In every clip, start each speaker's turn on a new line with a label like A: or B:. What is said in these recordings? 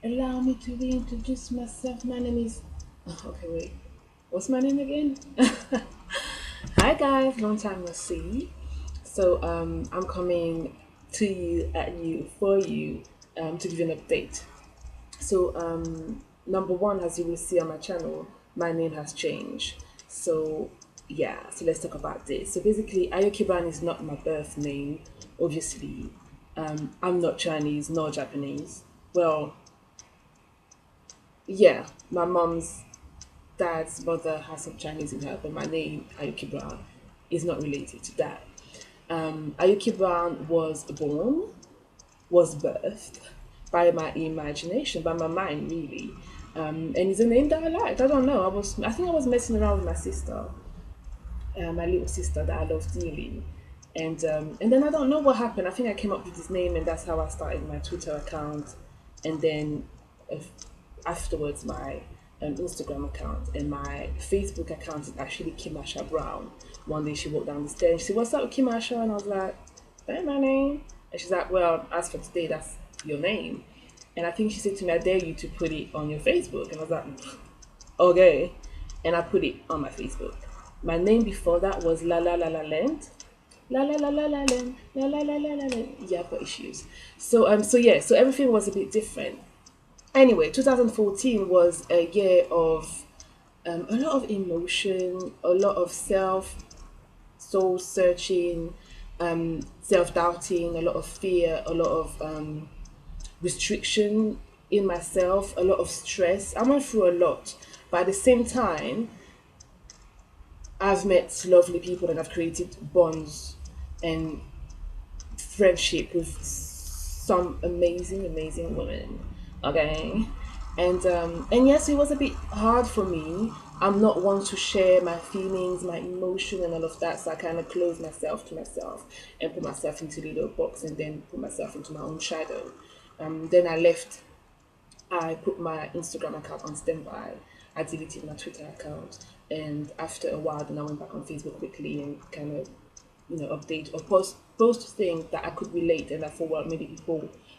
A: Allow me to reintroduce myself. My name is. Okay, wait. What's my name again? Hi guys, long time no see. I'm coming to you, at you, for you, to give you an update. Number one, as you will see on my channel, my name has changed. So let's talk about this. So basically, Ayokiban is not my birth name. Obviously, I'm not Chinese nor Japanese. Well, yeah, my mom's dad's mother has some Chinese in her, but my name, Ayuki Brown, is not related to that. Ayuki Brown was birthed by my imagination, by my mind, really. And it's a name that I liked. I don't know. I think I was messing around with my sister, my little sister that I love dearly. And then I don't know what happened. I think I came up with this name, and that's how I started my Twitter account, and then uh, afterwards my Instagram account, and my Facebook account is actually Kimasha Brown. One day she walked down the stairs and she said, "What's up, Kimasha?" And I was like, "That ain't my name." And she's like, "Well, as for today, that's your name." And I think she said to me, "I dare you to put it on your Facebook." And I was like, "Okay." And I put it on my Facebook. My name before that was La La La La Land. La la la la la la la la la la la la. Yeah, I've got issues. So everything was a bit different. Anyway, 2014 was a year of a lot of emotion, a lot of soul searching, self doubting, a lot of fear, a lot of restriction in myself, a lot of stress. I went through a lot, but at the same time, I've met lovely people and I've created bonds and friendship with some amazing, amazing women. Okay, and yes, it was a bit hard for me. I'm not one to share my feelings, my emotion, and all of that. So I kind of close myself to myself and put myself into a little box, and then put myself into my own shadow. Then I left. I put my Instagram account on standby. I deleted my Twitter account, and after a while, then I went back on Facebook quickly and kind of, update or post things that I could relate, and I thought, well, maybe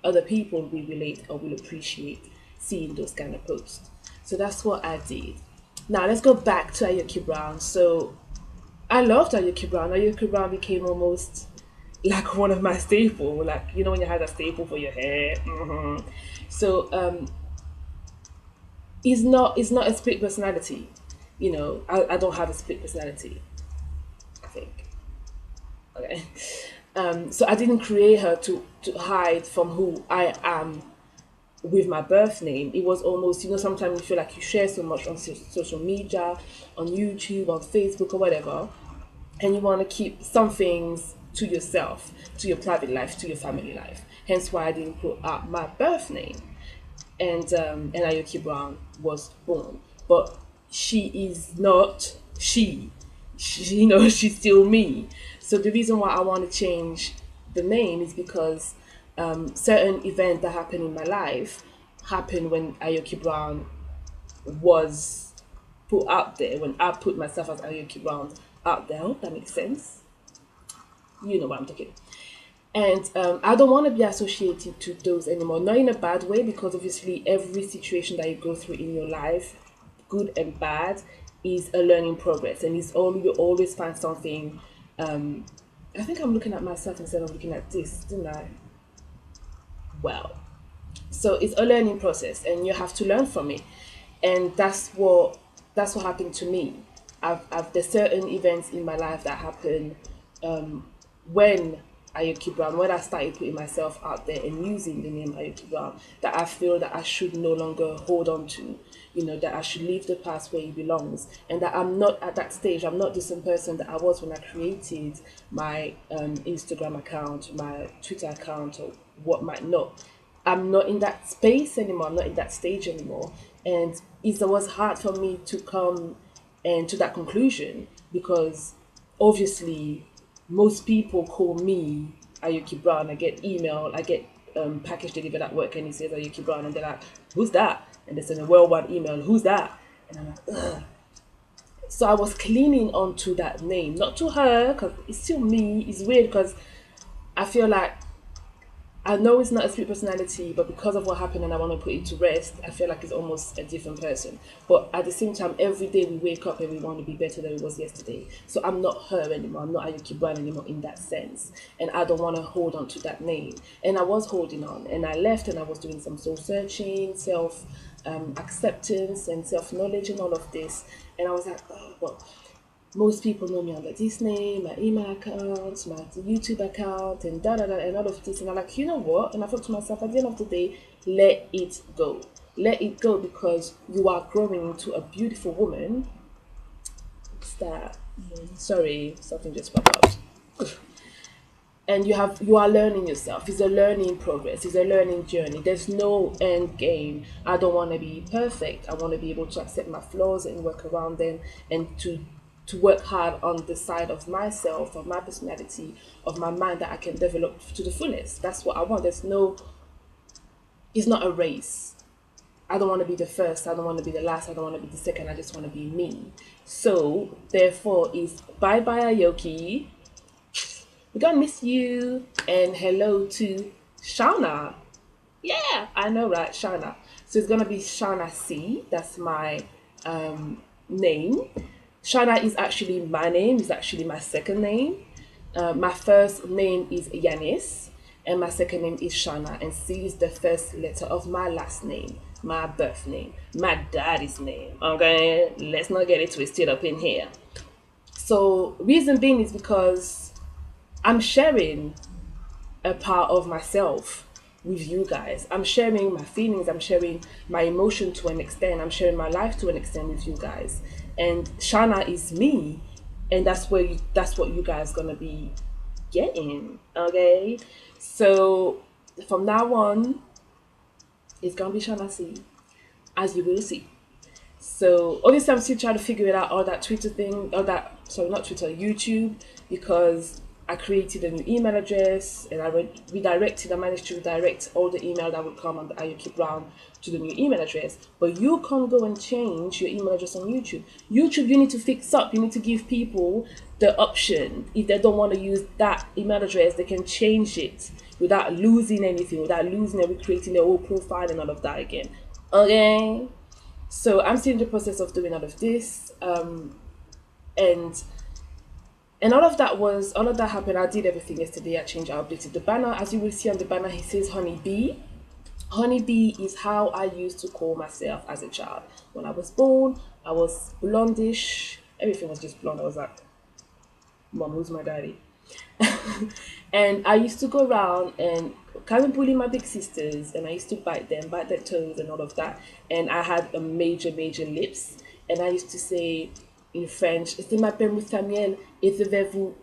A: other people will relate or will appreciate seeing those kind of posts. So that's what I did. Now let's go back to Ayoki Brown. So I loved Ayoki Brown. Ayoki Brown became almost like one of my staple. Like, when you had a staple for your hair. So it's not a split personality. I don't have a split personality, I think. Okay. So I didn't create her to hide from who I am with my birth name. It was almost, sometimes you feel like you share so much on social media, on YouTube, on Facebook, or whatever, and you want to keep some things to yourself, to your private life, to your family life. Hence why I didn't put out my birth name. And Ayoki Brown was born. But she is not she. She's still me. So the reason why I want to change the name is because certain events that happened in my life happened when Ayoki Brown was put out there, when I put myself as Ayoki Brown out there. I hope that makes sense. You know what I'm talking. And I don't want to be associated to those anymore. Not in a bad way, because obviously every situation that you go through in your life, good and bad, is a learning progress, and you always find something. I think I'm looking at myself instead of looking at this, didn't I? Well, so it's a learning process, and you have to learn from it, and that's what happened to me. There's certain events in my life that happen when Ayoki Brown, when I started putting myself out there and using the name Ayoki Brown, that I feel that I should no longer hold on to, that I should leave the past where it belongs, and that I'm not at that stage. I'm not the same person that I was when I created my Instagram account, my Twitter account, or what might not. I'm not in that space anymore. I'm not in that stage anymore. And it was hard for me to come and to that conclusion, because obviously most people call me Ayuki Brown. I get email, I get package delivered at work, and it says Ayuki Brown, and they're like, "Who's that?" And they send a worldwide email, "Who's that?" And I'm like, ugh. So I was clinging on to that name, not to her, because it's still me. It's weird because I feel like I know it's not a split personality, but because of what happened and I want to put it to rest, I feel like it's almost a different person. But at the same time, every day we wake up and we want to be better than we was yesterday. So I'm not her anymore. I'm not Ayuki Brown anymore in that sense. And I don't want to hold on to that name. And I was holding on. And I left and I was doing some soul searching, self acceptance and self knowledge and all of this. And I was like, oh, well, most people know me under this name, my email account, my YouTube account, and da da da, and all of this. And I'm like, you know what? And I thought to myself, at the end of the day, let it go. Let it go because you are growing into a beautiful woman. What's that? Sorry, something just popped up. And you are learning yourself. It's a learning progress. It's a learning journey. There's no end game. I don't want to be perfect. I want to be able to accept my flaws and work around them, and to work hard on the side of myself, of my personality, of my mind that I can develop to the fullest. That's what I want. There's no, it's not a race. I don't want to be the first. I don't want to be the last. I don't want to be the second. I just want to be me. So therefore, is bye bye Ayoki. We're gonna miss you. And hello to Shana. Yeah, I know, right? Shana. So it's gonna be Shana.C. That's my name. Shana is actually my name. It's actually my second name. My first name is Yanis, and my second name is Shana. And C is the first letter of my last name, my birth name, my daddy's name. Okay, let's not get it twisted up in here. So reason being is because I'm sharing a part of myself with you guys. I'm sharing my feelings, I'm sharing my emotion to an extent, I'm sharing my life to an extent with you guys. And Shana is me, and that's what you guys gonna be getting. Okay? So from now on, it's gonna be Shana.C, as you will see. So obviously I'm still trying to figure it out, all that Twitter thing, all that, sorry, not Twitter, YouTube, because I created a new email address and I redirected, I managed to redirect all the email that would come on the Ayuki Brown to the new email address. But you can't go and change your email address on YouTube. YouTube, you need to fix up, you need to give people the option. If they don't want to use that email address, they can change it without losing anything, without losing and recreating their old profile and all of that again. Okay? So I'm still in the process of doing all of this, and all of that happened. I did everything yesterday. I changed, I updated the banner. As you will see on the banner, he says Honey Bee. Honey Bee is how I used to call myself as a child. When I was born, I was blondish. Everything was just blonde. I was like, Mom, who's my daddy? And I used to go around and kind of bully my big sisters, and I used to bite them, bite their toes, and all of that. And I had a major lips, and I used to say in French, "C'est ma père Samuel, et je vais vous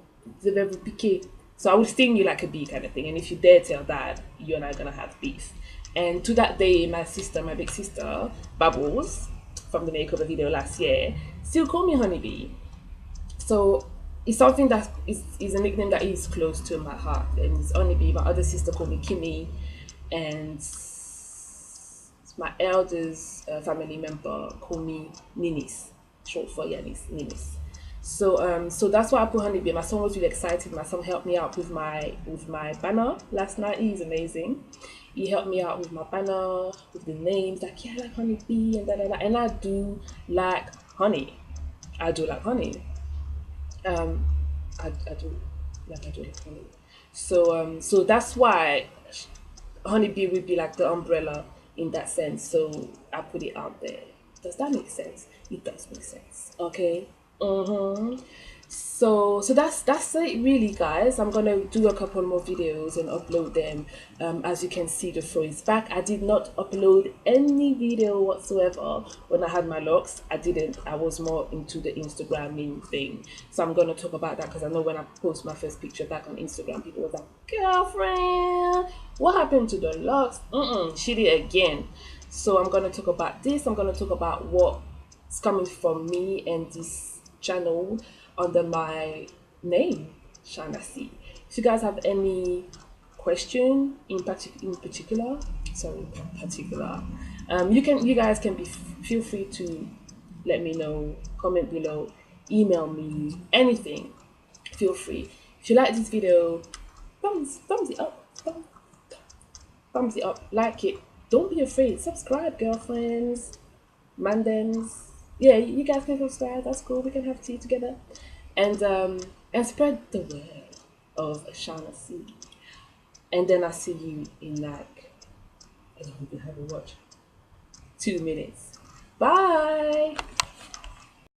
A: piquer." So I would sting you like a bee, kind of thing. And if you dare tell that, you and I are gonna have beef. And to that day, my sister, my big sister, Bubbles, from the makeover video last year, still call me Honeybee. So it's something that is a nickname that is close to my heart. And it's only be my other sister called me Kimmy, and my eldest family member called me Ninis, short for Yanis, Ninis. So that's why I put Honeybee. My son was really excited. My son helped me out with my banner last night. He's amazing. He helped me out with my banner, with the names, like, yeah, I like Honeybee and da da da. And I do like honey. I do like honey. Um, I do like, I do like honey. So that's why honeybee would be like the umbrella in that sense. So I put it out there. Does that make sense? It does make sense. Okay. So that's it really, guys. I'm gonna do a couple more videos and upload them. As you can see, the flow is back. I did not upload any video whatsoever when I had my locks. I didn't. I was more into the Instagramming thing. So I'm gonna talk about that because I know when I post my first picture back on Instagram, people were like, "Girlfriend, what happened to the locks?" She did again. So I'm gonna talk about this. I'm gonna talk about what's coming from me and this channel under my name, Shana.C. If you guys have any question in particular, you guys can feel free to let me know, comment below, email me, anything. Feel free. If you like this video, thumbs it up. thumbs it up, like it. Don't be afraid. Subscribe, girlfriends, mandens. Yeah, you guys can subscribe. That's cool. We can have tea together, and spread the word of Shana.C. And then I see you in like I don't even have a watch. 2 minutes. Bye.